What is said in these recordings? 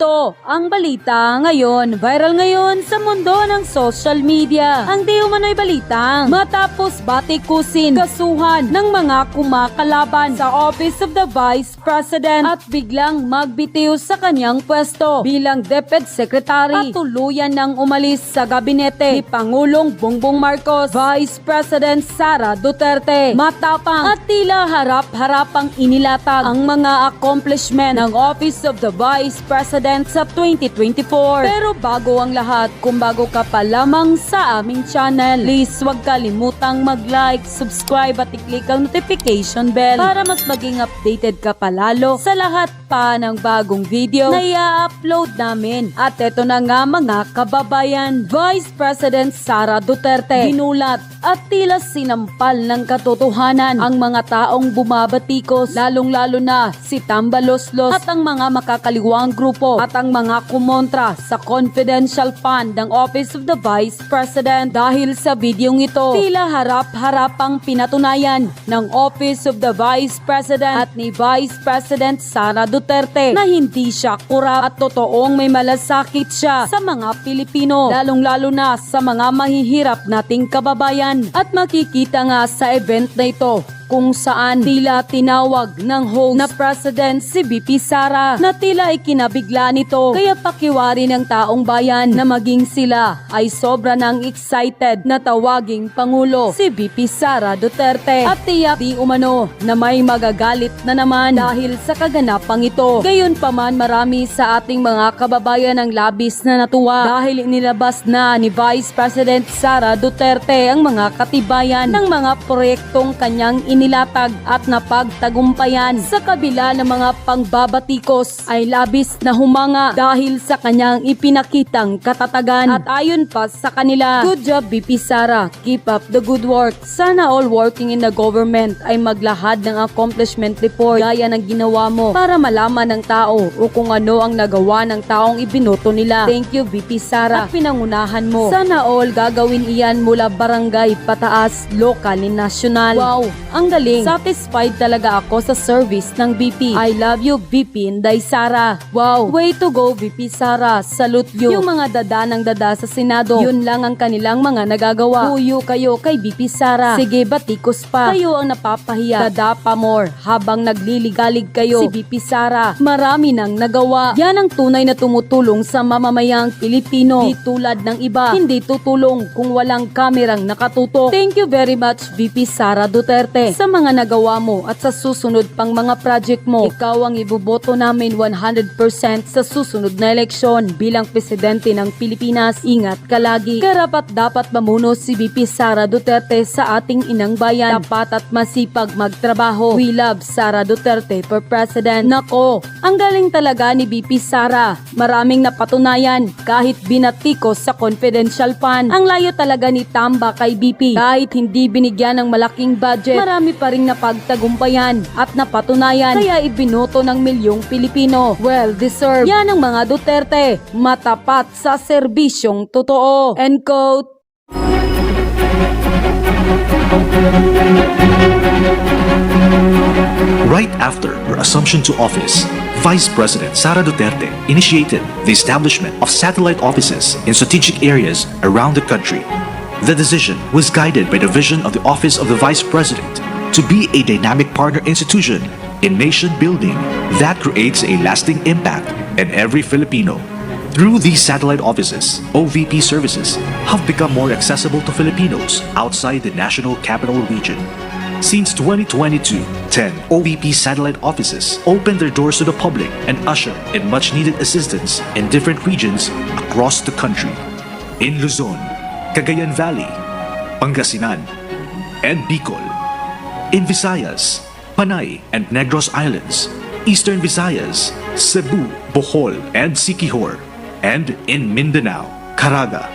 Ito ang balita ngayon. Viral ngayon sa mundo ng social media. Ang di umano'y balitang matapos batikusin kasuhan ng mga kumakalaban sa Office of the Vice President at biglang magbitiw sa kanyang pwesto bilang DepEd Secretary at tuluyan ng umalis sa gabinete ni Pangulong Bongbong Marcos, Vice President Sara Duterte. Matapang at tila harap-harapang inilatag ang mga accomplishment ng Office of the Vice President sa 2024. Pero bago ang lahat, kung bago ka pa lamang sa aming channel, please huwag kalimutang mag-like, subscribe at i-click ang notification bell para mas maging updated ka palalo sa lahat pa ng bagong video na i-upload namin. At eto na nga mga kababayan, Vice President Sara Duterte ginulat at tila sinampal ng katotohanan ang mga taong bumabatikos, lalong-lalo na si Tambaloslos at ang mga makakaliwang grupo at ang mga kumontra sa confidential fund ng Office of the Vice President. Dahil sa videong ito, tila harap-harapang pinatunayan ng Office of the Vice President at ni Vice President Sara Duterte na hindi siya kurap at totoong may malasakit siya sa mga Pilipino, lalong-lalo na sa mga mahihirap nating kababayan. At makikita nga sa event na ito kung saan tila tinawag ng host na President si VP Sara na tila ikinabigla nito, kaya pakiwari ng taong bayan na maging sila ay sobra nang excited na tawaging Pangulo si VP Sara Duterte at tiyak di umano na may magagalit na naman dahil sa kaganapang ito. Gayunpaman, marami sa ating mga kababayan ang labis na natuwa dahil inilabas na ni Vice President Sara Duterte ang mga katibayan ng mga proyektong kanyang inilatag at napagtagumpayan. Sa kabila ng mga pangbabatikos ay labis na humanga dahil sa kanyang ipinakitang katatagan. At ayon pa sa kanila, good job VP Sara, keep up the good work. Sana all working in the government ay maglahad ng accomplishment report gaya ng ginawa mo para malaman ng tao o kung ano ang nagawa ng taong ibinoto nila. Thank you VP Sara at pinangunahan mo. Sana all gagawin iyan mula barangay pataas, lokal and nasyonal. Wow, ang galing. Satisfied talaga ako sa service ng VP. I love you VP Inday Sara. Wow, way to go VP Sara. Salute you. Yung mga dada ng dada sa Senado, yun lang ang kanilang mga nagagawa. Huyo kayo kay VP Sara. Sige, batikos pa. Kayo ang napapahiya. Dada pa more habang nagliligalig kayo. Si VP Sara, marami nang nagawa. Yan ang tunay na tumutulong sa mamamayang Pilipino. Di tulad ng iba, hindi tutulong kung walang kamerang nakatutok. Thank you very much VP Sara Duterte sa mga nagawa mo at sa susunod pang mga project mo. Ikaw ang iboboto namin 100% sa susunod na eleksyon bilang presidente ng Pilipinas. Ingat ka lagi. Karapat dapat mamuno si VP Sara Duterte sa ating inang bayan. Tapat at masipag magtrabaho. We love Sara Duterte for president. Nako, ang galing talaga ni VP Sara. Maraming napatunayan kahit binatikos sa confidential fund. Ang layo talaga ni Tamba kay VP. Kahit hindi binigyan ng malaking budget, marami pa ring napagtagumpayan at napatunayan, kaya ibinoto ng milyong Pilipino. Well deserved. Yan ang mga Duterte, matapat sa serbisyong totoo. End quote. Right after her assumption to office, Vice President Sara Duterte initiated the establishment of satellite offices in strategic areas around the country. The decision was guided by the vision of the Office of the Vice President to be a dynamic partner institution in nation building that creates a lasting impact in every Filipino. Through these satellite offices, OVP services have become more accessible to Filipinos outside the national capital region. Since 2022, 10 OVP satellite offices opened their doors to the public and ushered in much-needed assistance in different regions across the country. In Luzon, Cagayan Valley, Pangasinan, and Bicol. In Visayas, Panay and Negros Islands, Eastern Visayas, Cebu, Bohol, and Siquijor. And in Mindanao, Caraga,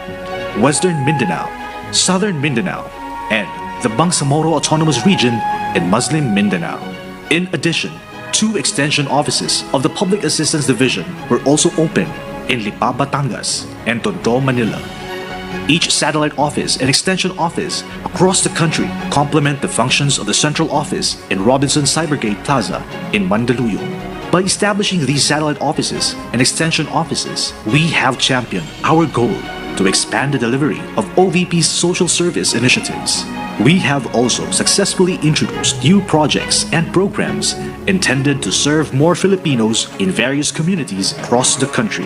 Western Mindanao, Southern Mindanao, and the Bangsamoro Autonomous Region in Muslim Mindanao. In addition, 2 extension offices of the Public Assistance Division were also opened in Lipa, Batangas, and Tondo, Manila. Each satellite office and extension office across the country complement the functions of the central office in Robinson Cybergate Plaza in Mandaluyong. By establishing these satellite offices and extension offices, we have championed our goal to expand the delivery of OVP's social service initiatives. We have also successfully introduced new projects and programs intended to serve more Filipinos in various communities across the country.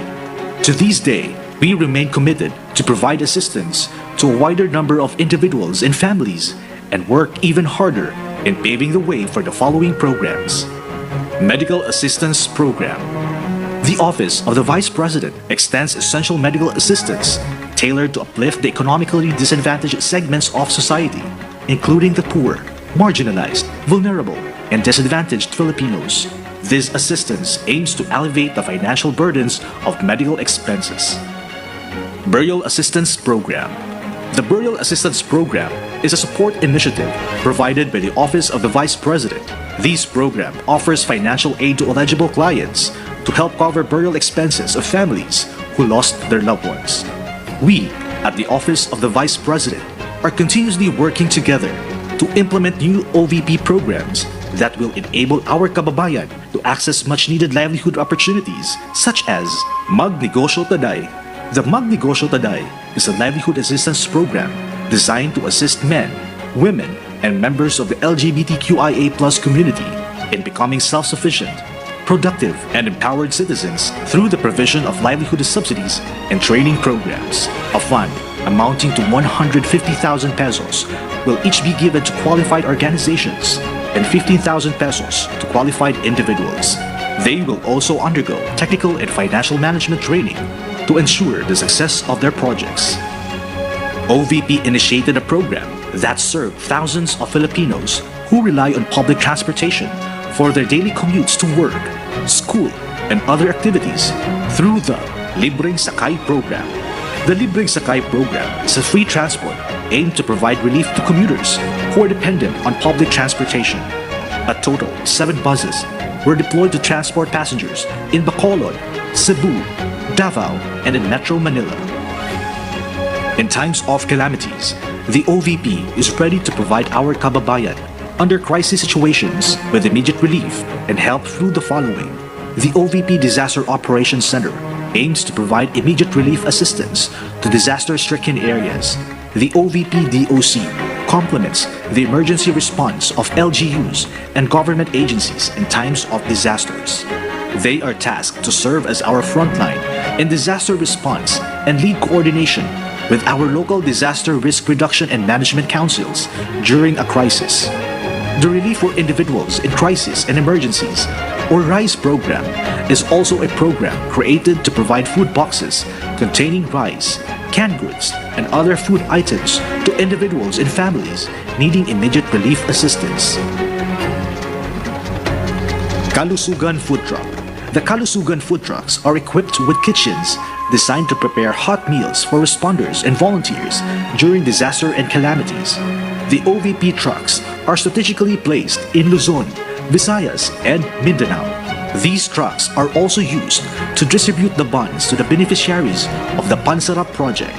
To this day, we remain committed to provide assistance to a wider number of individuals and families and work even harder in paving the way for the following programs. Medical Assistance Program. The Office of the Vice President extends essential medical assistance tailored to uplift the economically disadvantaged segments of society, including the poor, marginalized, vulnerable, and disadvantaged Filipinos. This assistance aims to alleviate the financial burdens of medical expenses. Burial Assistance Program. The Burial Assistance Program is a support initiative provided by the Office of the Vice President. This program offers financial aid to eligible clients to help cover burial expenses of families who lost their loved ones. We, at the Office of the Vice President, are continuously working together to implement new OVP programs that will enable our kababayan to access much-needed livelihood opportunities such as Magnegosyo Taday. The Magnegosyo Taday is a livelihood assistance program designed to assist men, women, and members of the LGBTQIA+ community in becoming self-sufficient, productive, and empowered citizens through the provision of livelihood subsidies and training programs. A fund amounting to 150,000 pesos will each be given to qualified organizations and 15,000 pesos to qualified individuals. They will also undergo technical and financial management training to ensure the success of their projects. OVP initiated a program that served thousands of Filipinos who rely on public transportation for their daily commutes to work, school, and other activities through the Libreng Sakay Program. The Libreng Sakay Program is a free transport aimed to provide relief to commuters who are dependent on public transportation. A total of 7 buses were deployed to transport passengers in Bacolod, Cebu, Davao, and in Metro Manila. In times of calamities, the OVP is ready to provide our kababayan under crisis situations with immediate relief and help through the following. The OVP Disaster Operations Center aims to provide immediate relief assistance to disaster-stricken areas. The OVP DOC complements the emergency response of LGUs and government agencies in times of disasters. They are tasked to serve as our frontline in disaster response and lead coordination with our local disaster risk reduction and management councils during a crisis. The Relief for Individuals in Crisis and Emergencies, or RISE program, is also a program created to provide food boxes containing rice, canned goods, and other food items to individuals and families needing immediate relief assistance. Kalusugan Food Truck. The Kalusugan food trucks are equipped with kitchens designed to prepare hot meals for responders and volunteers during disaster and calamities. The OVP trucks are strategically placed in Luzon, Visayas, and Mindanao. These trucks are also used to distribute the buns to the beneficiaries of the Pansarap Project.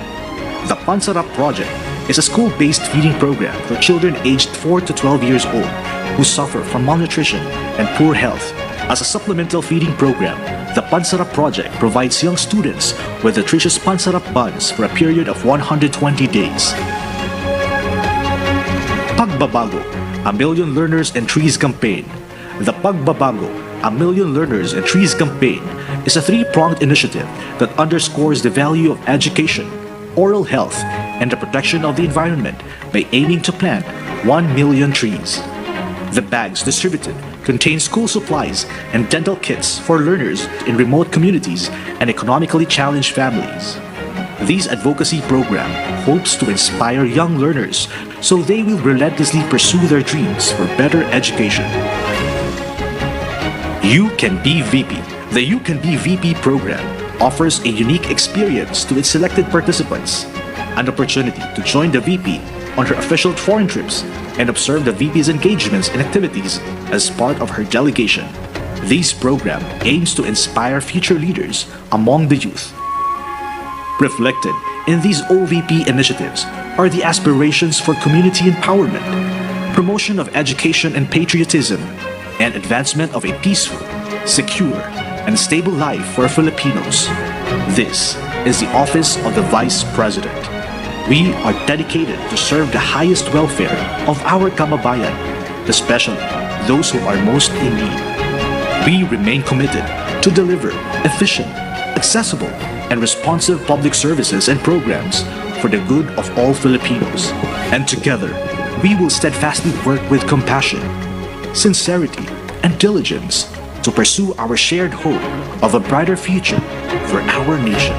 The Pansarap Project is a school-based feeding program for children aged 4 to 12 years old who suffer from malnutrition and poor health. As a supplemental feeding program, the Pansarap Project provides young students with nutritious Pansarap buns for a period of 120 days. Pagbabago, a Million Learners and Trees Campaign. The Pagbabago, a Million Learners and Trees Campaign is a 3-pronged initiative that underscores the value of education, oral health, and the protection of the environment by aiming to plant 1 million trees. The bags distributed contain school supplies and dental kits for learners in remote communities and economically challenged families. This advocacy program hopes to inspire young learners so they will relentlessly pursue their dreams for better education. You Can Be VP. The You Can Be VP program offers a unique experience to its selected participants, an opportunity to join the VP on her official foreign trips and observe the VP's engagements and activities as part of her delegation. This program aims to inspire future leaders among the youth. Reflected in these OVP initiatives are the aspirations for community empowerment, promotion of education and patriotism, and advancement of a peaceful, secure, and stable life for Filipinos. This is the office of the Vice President. We are dedicated to serve the highest welfare of our kababayan, especially those who are most in need. We remain committed to deliver efficient, accessible, and responsive public services and programs for the good of all Filipinos. And together, we will steadfastly work with compassion, sincerity, and diligence to pursue our shared hope of a brighter future for our nation.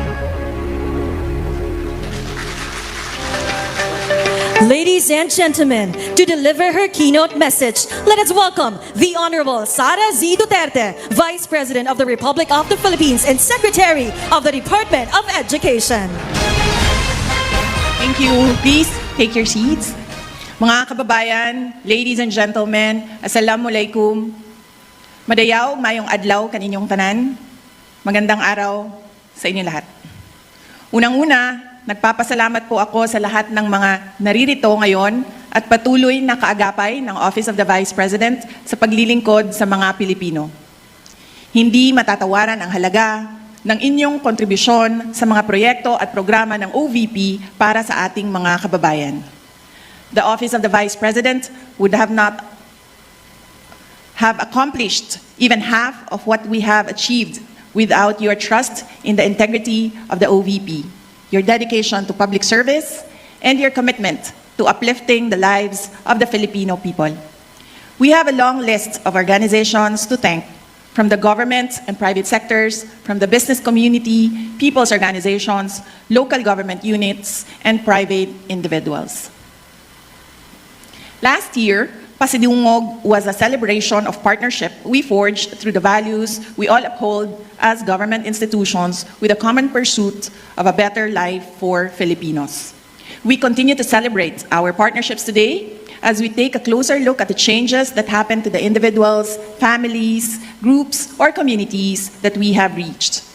Ladies and gentlemen, to deliver her keynote message, let us welcome the Honorable Sara Z. Duterte, Vice President of the Republic of the Philippines and Secretary of the Department of Education. Thank you. Please take your seats. Mga kababayan, ladies and gentlemen, assalamualaikum. Madayaw, mayong adlaw kaninyong tanan. Magandang araw sa inyo lahat. Unang-una, nagpapasalamat po ako sa lahat ng mga naririto ngayon at patuloy na kaagapay ng Office of the Vice President sa paglilingkod sa mga Pilipino. Hindi matatawaran ang halaga ng inyong kontribusyon sa mga proyekto at programa ng OVP para sa ating mga kababayan. The Office of the Vice President would not have accomplished even half of what we have achieved without your trust in the integrity of the OVP, your dedication to public service, and your commitment to uplifting the lives of the Filipino people. We have a long list of organizations to thank, from the government and private sectors, from the business community, people's organizations, local government units, and private individuals. Last year, Pasidungog was a celebration of partnership we forged through the values we all uphold as government institutions with a common pursuit of a better life for Filipinos. We continue to celebrate our partnerships today as we take a closer look at the changes that happen to the individuals, families, groups, or communities that we have reached.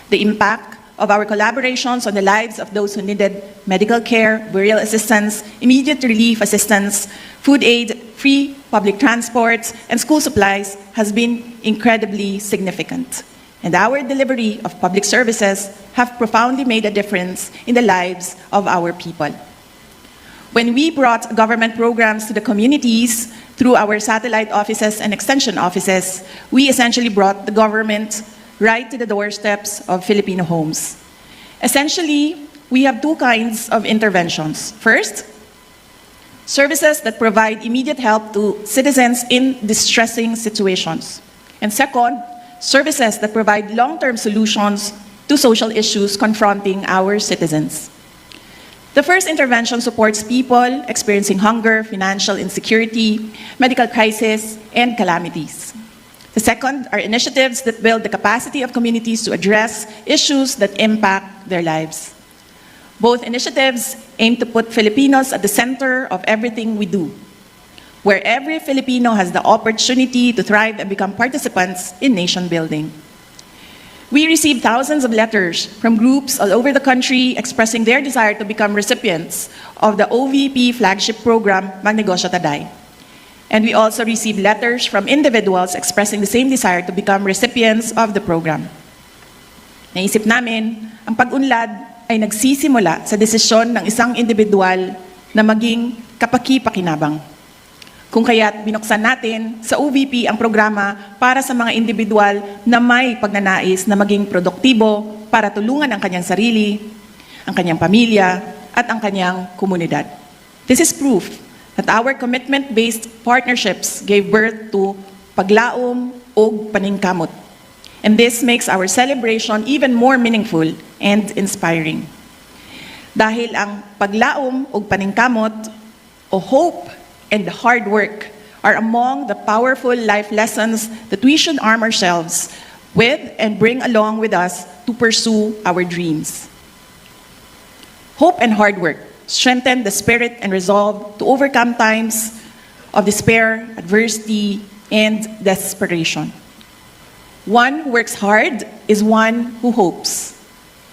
The impact of our collaborations on the lives of those who needed medical care, burial assistance, immediate relief assistance, food aid, free public transports, and school supplies has been incredibly significant. And our delivery of public services have profoundly made a difference in the lives of our people. When we brought government programs to the communities through our satellite offices and extension offices, we essentially brought the government right to the doorsteps of Filipino homes. Essentially, we have two kinds of interventions. First, services that provide immediate help to citizens in distressing situations. And second, services that provide long-term solutions to social issues confronting our citizens. The first intervention supports people experiencing hunger, financial insecurity, medical crisis, and calamities. The second are initiatives that build the capacity of communities to address issues that impact their lives. Both initiatives aim to put Filipinos at the center of everything we do, where every Filipino has the opportunity to thrive and become participants in nation building. We received thousands of letters from groups all over the country expressing their desire to become recipients of the OVP flagship program, Magnegosyo Taday. And we also received letters from individuals expressing the same desire to become recipients of the program. Naisip namin, ang pag-unlad ay nagsisimula sa desisyon ng isang individual na maging kapaki-pakinabang. Kung kaya't binuksan natin sa OVP ang programa para sa mga individual na may pagnanais na maging produktibo para tulungan ang kanyang sarili, ang kanyang pamilya, at ang kanyang komunidad. This is proof that our commitment-based partnerships gave birth to Paglaom ug Paningkamot. And this makes our celebration even more meaningful and inspiring. Dahil ang paglaom ug paningkamot, o hope and hard work, are among the powerful life lessons that we should arm ourselves with and bring along with us to pursue our dreams. Hope and hard work strengthen the spirit and resolve to overcome times of despair, adversity, and desperation. One who works hard is one who hopes.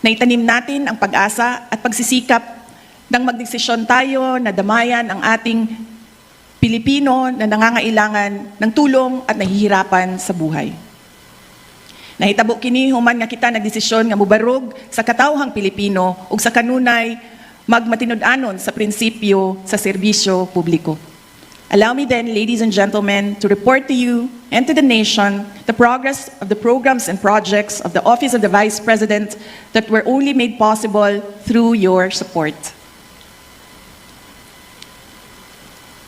Naitanim natin ang pag-asa at pagsisikap nang magdesisyon tayo na damayan ang ating Pilipino na nangangailangan ng tulong at nahihirapan sa buhay. Nahitabo kini human nga kita nagdesisyon nga mubarog sa katawhang Pilipino ug sa kanunay magmatinud-anon sa prinsipyo sa serbisyo publiko. Allow me then, ladies and gentlemen, to report to you and to the nation the progress of the programs and projects of the Office of the Vice President that were only made possible through your support.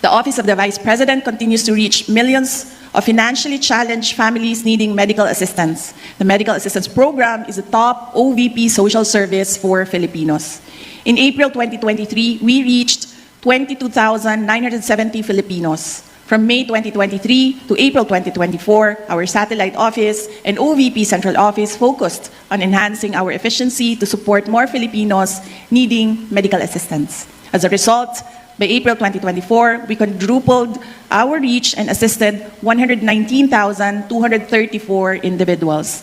The Office of the Vice President continues to reach millions of financially challenged families needing medical assistance. The Medical Assistance Program is the top OVP social service for Filipinos. In April 2023, we reached 22,970 Filipinos. From May 2023 to April 2024, our satellite office and OVP central office focused on enhancing our efficiency to support more Filipinos needing medical assistance. As a result, by April 2024, we quadrupled our reach and assisted 119,234 individuals.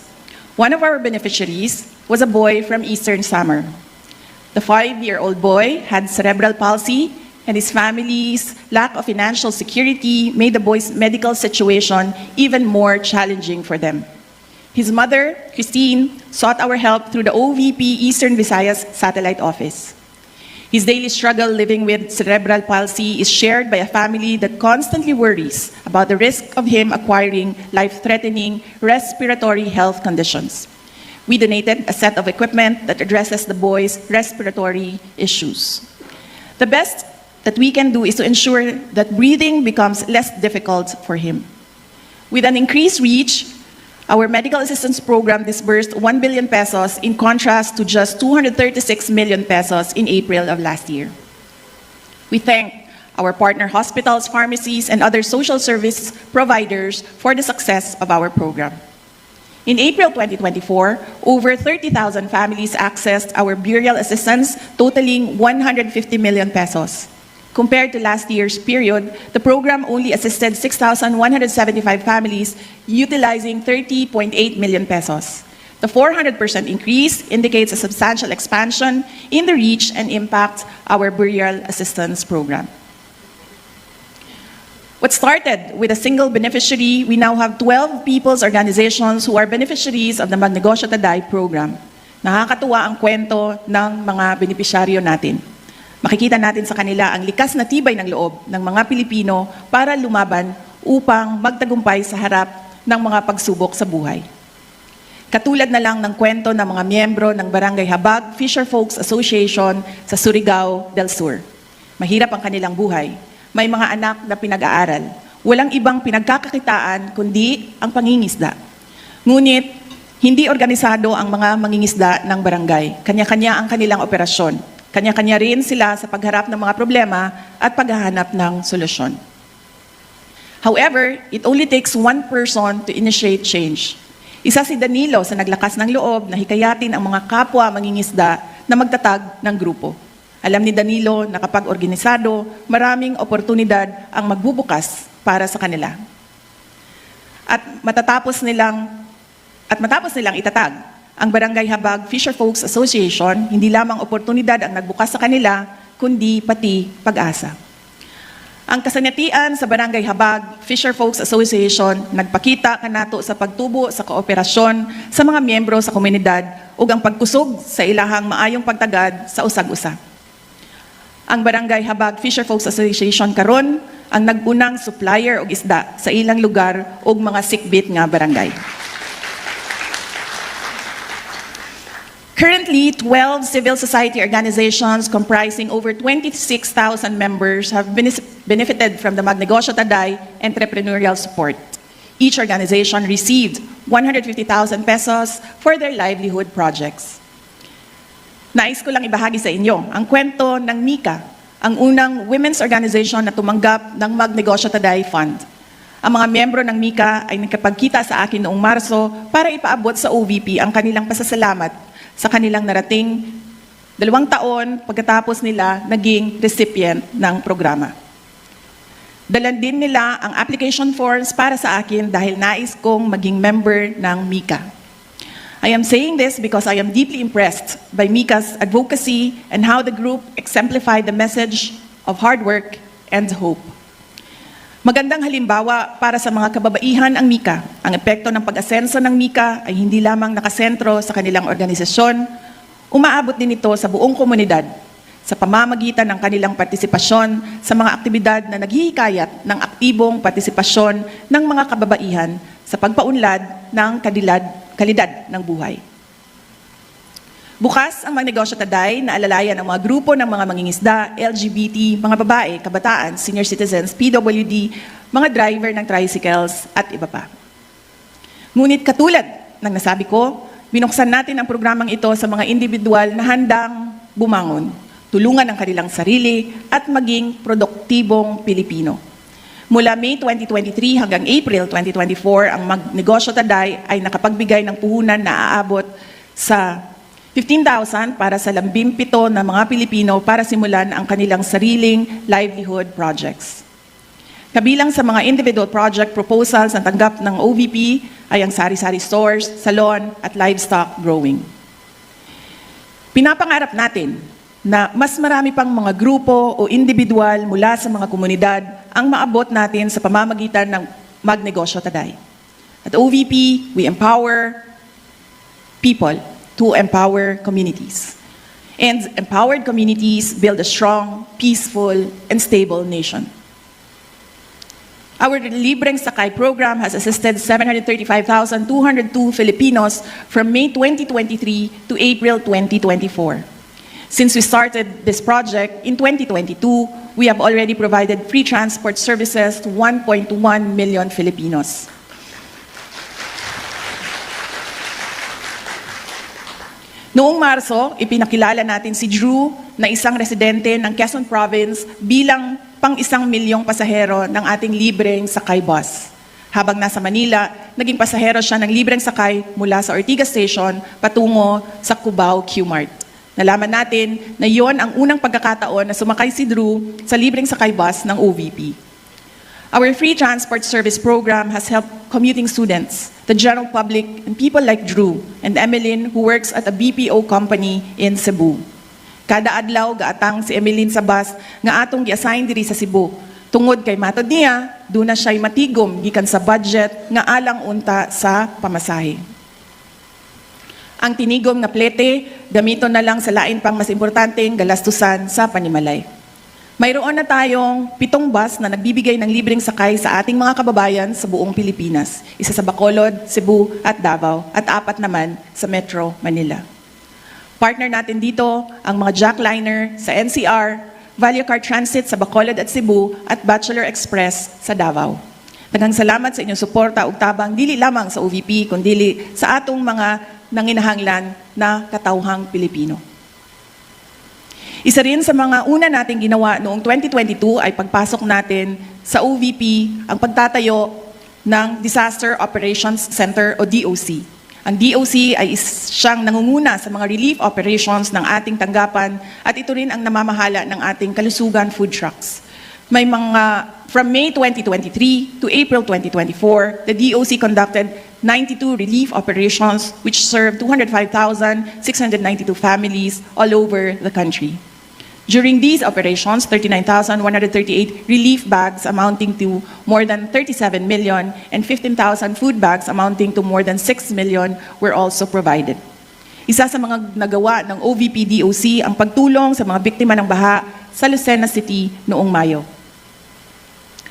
One of our beneficiaries was a boy from Eastern Samar. The 5-year-old boy had cerebral palsy, and his family's lack of financial security made the boy's medical situation even more challenging for them. His mother, Christine, sought our help through the OVP Eastern Visayas Satellite Office. His daily struggle living with cerebral palsy is shared by a family that constantly worries about the risk of him acquiring life-threatening respiratory health conditions. We donated a set of equipment that addresses the boy's respiratory issues. The best that we can do is to ensure that breathing becomes less difficult for him. With an increased reach, our medical assistance program disbursed 1 billion pesos in contrast to just 236 million pesos in April of last year. We thank our partner hospitals, pharmacies, and other social service providers for the success of our program. In April 2024, over 30,000 families accessed our burial assistance totaling 150 million pesos. Compared to last year's period, the program only assisted 6,175 families utilizing 30.8 million pesos. The 400% increase indicates a substantial expansion in the reach and impact our burial assistance program. What started with a single beneficiary, we now have 12 people's organizations who are beneficiaries of the Magnegosyo Taday program. Nakakatuwa ang kwento ng mga benepisyaryo natin. Makikita natin sa kanila ang likas na tibay ng loob ng mga Pilipino para lumaban upang magtagumpay sa harap ng mga pagsubok sa buhay. Katulad na lang ng kwento ng mga miyembro ng Barangay Habag Fisher Folks Association sa Surigao del Sur. Mahirap ang kanilang buhay. May mga anak na pinag-aaral. Walang ibang pinagkakakitaan kundi ang pangingisda. Ngunit, hindi organisado ang mga mangingisda ng barangay. Kanya-kanya ang kanilang operasyon. Kanya-kanya rin sila sa pagharap ng mga problema at paghahanap ng solusyon. However, it only takes one person to initiate change. Isa si Danilo sa naglakas ng loob na hikayatin ang mga kapwa mangingisda na magtatag ng grupo. Alam ni Danilo na kapag organisado, maraming oportunidad ang magbubukas para sa kanila. At matapos nilang itatag ang Barangay Habag Fisher Folks Association, hindi lamang oportunidad ang nagbukas sa kanila, kundi pati pag-asa. Ang kasanatian sa Barangay Habag Fisher Folks Association nagpakita kanato sa pagtubo sa kooperasyon sa mga miyembro sa komunidad ug ang pagkusog sa ilahang maayong pagtagad sa usag-usa. Ang Barangay Habag Fisher Folks Association karon ang nagunang supplier og isda sa ilang lugar ug mga sikbit nga barangay. Currently, 12 civil society organizations comprising over 26,000 members have benefited from the Magnegosyo Taday entrepreneurial support. Each organization received 150,000 pesos for their livelihood projects. Nais ko lang ibahagi sa inyo ang kwento ng Mika, ang unang women's organization na tumanggap ng Magnegosyo Taday Fund. Ang mga miyembro ng Mika ay nakapagkita sa akin noong Marso para ipaabot sa OVP ang kanilang pasasalamat sa kanilang narating 2 taon pagkatapos nila naging recipient ng programa. Dalan din nila ang application forms para sa akin dahil nais kong maging member ng Mika. I am saying this because I am deeply impressed by Mika's advocacy and how the group exemplified the message of hard work and hope. Magandang halimbawa para sa mga kababaihan ang MICA. Ang epekto ng pag-asenso ng MICA ay hindi lamang nakasentro sa kanilang organisasyon, umaabot din ito sa buong komunidad sa pamamagitan ng kanilang partisipasyon sa mga aktibidad na naghihikayat ng aktibong partisipasyon ng mga kababaihan sa pagpaunlad ng kalidad ng buhay. Bukas ang Magnegosyo Taday na alalayan ang mga grupo ng mga mangingisda, LGBT, mga babae, kabataan, senior citizens, PWD, mga driver ng tricycles at iba pa. Ngunit katulad ng nasabi ko, binuksan natin ang programang ito sa mga individual na handang bumangon, tulungan ang kanilang sarili at maging produktibong Pilipino. Mula May 2023 hanggang April 2024, ang Magnegosyo Taday ay nakapagbigay ng puhunan na aabot sa 15,000 para sa 17 na mga Pilipino para simulan ang kanilang sariling livelihood projects. Kabilang sa mga individual project proposals na tanggap ng OVP ay ang sari-sari stores, salon at livestock growing. Pinapangarap natin na mas marami pang mga grupo o individual mula sa mga komunidad ang maabot natin sa pamamagitan ng Magnegosyo Taday. At OVP, we empower people to empower communities. And empowered communities build a strong, peaceful, and stable nation. Our Libreng Sakay program has assisted 735,202 Filipinos from May 2023 to April 2024. Since we started this project in 2022, we have already provided free transport services to 1.1 million Filipinos. Noong Marso, ipinakilala natin si Drew na isang residente ng Quezon Province bilang pang-1 milyong pasahero ng ating libreng sakay bus. Habang nasa Manila, naging pasahero siya ng libreng sakay mula sa Ortigas Station patungo sa Cubao Q-Mart. Nalaman natin na yon ang unang pagkakataon na sumakay si Drew sa libreng sakay bus ng OVP. Our free transport service program has helped commuting students, the general public, and people like Drew and Emeline who works at a BPO company in Cebu. Kada adlaw gaatang si Emeline sa bus nga atong gi-assign diri sa Cebu. Tungod kay matod niya, doon na siya'y matigom gikan sa budget nga alang unta sa pamasahe. Ang tinigom nga plete, gamiton na lang sa lain pang mas importanteng galastusan sa panimalay. Mayroon na tayong 7 bus na nagbibigay ng libreng sakay sa ating mga kababayan sa buong Pilipinas. Isa sa Bacolod, Cebu at Davao at 4 naman sa Metro Manila. Partner natin dito ang mga jackliner sa NCR, Value Car Transit sa Bacolod at Cebu at Bachelor Express sa Davao. Daghang salamat sa inyong suporta ug tabang dili lamang sa OVP kundi sa atong mga nanginahanglan na katawhang Pilipino. Isa rin sa mga una nating ginawa noong 2022 ay pagpasok natin sa OVP ang pagtatayo ng Disaster Operations Center o DOC. Ang DOC ay siyang nangunguna sa mga relief operations ng ating tanggapan at ito rin ang namamahala ng ating kalusugan food trucks. May from May 2023 to April 2024, the DOC conducted 92 relief operations which served 205,692 families all over the country. During these operations, 39,138 relief bags amounting to more than 37 million and 15,000 food bags amounting to more than 6 million were also provided. Isa sa mga nagawa ng OVP-DOC ang pagtulong sa mga biktima ng baha sa Lucena City noong Mayo.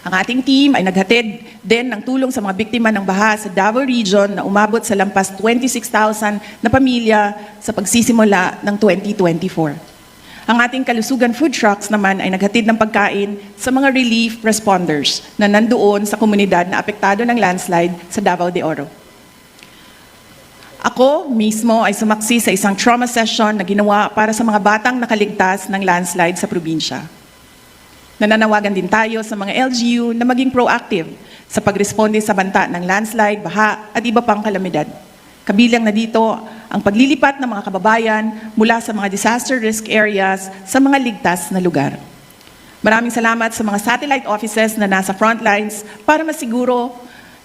Ang ating team ay naghatid din ng tulong sa mga biktima ng baha sa Davao Region na umabot sa lampas 26,000 na pamilya sa pagsisimula ng 2024. Ang ating kalusugan food trucks naman ay naghatid ng pagkain sa mga relief responders na nandoon sa komunidad na apektado ng landslide sa Davao de Oro. Ako mismo ay sumaksi sa isang trauma session na ginawa para sa mga batang nakaligtas ng landslide sa probinsya. Nananawagan din tayo sa mga LGU na maging proactive sa pagresponde sa banta ng landslide, baha at iba pang kalamidad. Kabilang na dito ang paglilipat ng mga kababayan mula sa mga disaster risk areas sa mga ligtas na lugar. Maraming salamat sa mga satellite offices na nasa front lines para masiguro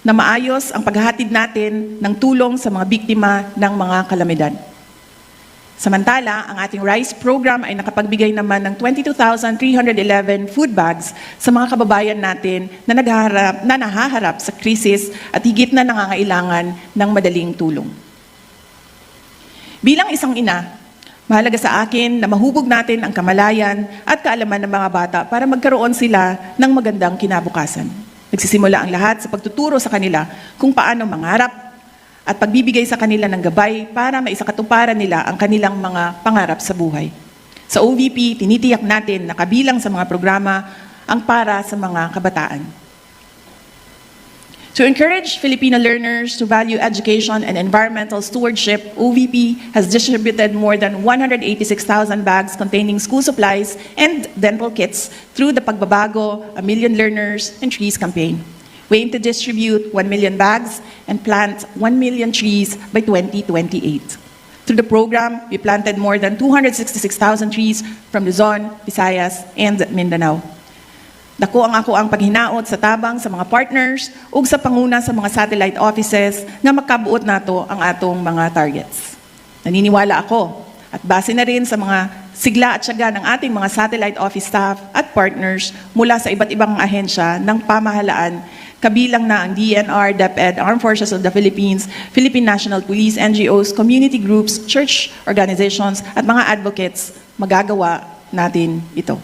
na maayos ang paghahatid natin ng tulong sa mga biktima ng mga kalamidad. Samantala, ang ating RICE program ay nakapagbigay naman ng 22,311 food bags sa mga kababayan natin na nahaharap sa krisis at higit na nangangailangan ng madaling tulong. Bilang isang ina, mahalaga sa akin na mahubog natin ang kamalayan at kaalaman ng mga bata para magkaroon sila ng magandang kinabukasan. Nagsisimula ang lahat sa pagtuturo sa kanila kung paano mangarap at pagbibigay sa kanila ng gabay para maisakatuparan nila ang kanilang mga pangarap sa buhay. Sa OVP, tinitiyak natin na kabilang sa mga programa ang para sa mga kabataan. To encourage Filipino learners to value education and environmental stewardship, OVP has distributed more than 186,000 bags containing school supplies and dental kits through the Pagbabago, A Million Learners and Trees campaign. We aim to distribute 1 million bags and plant 1 million trees by 2028. Through the program, we planted more than 266,000 trees from Luzon, Visayas, and Mindanao. Dako ang paghinaot sa tabang sa mga partners ug sa panguna sa mga satellite offices nga makabuot nato ang atong mga targets. Naniniwala ako at base na rin sa mga sigla at tiyaga ng ating mga satellite office staff at partners mula sa iba't ibang ahensya ng pamahalaan, kabilang na ang DNR, DepEd, Armed Forces of the Philippines, Philippine National Police, NGOs, community groups, church organizations, at mga advocates, magagawa natin ito.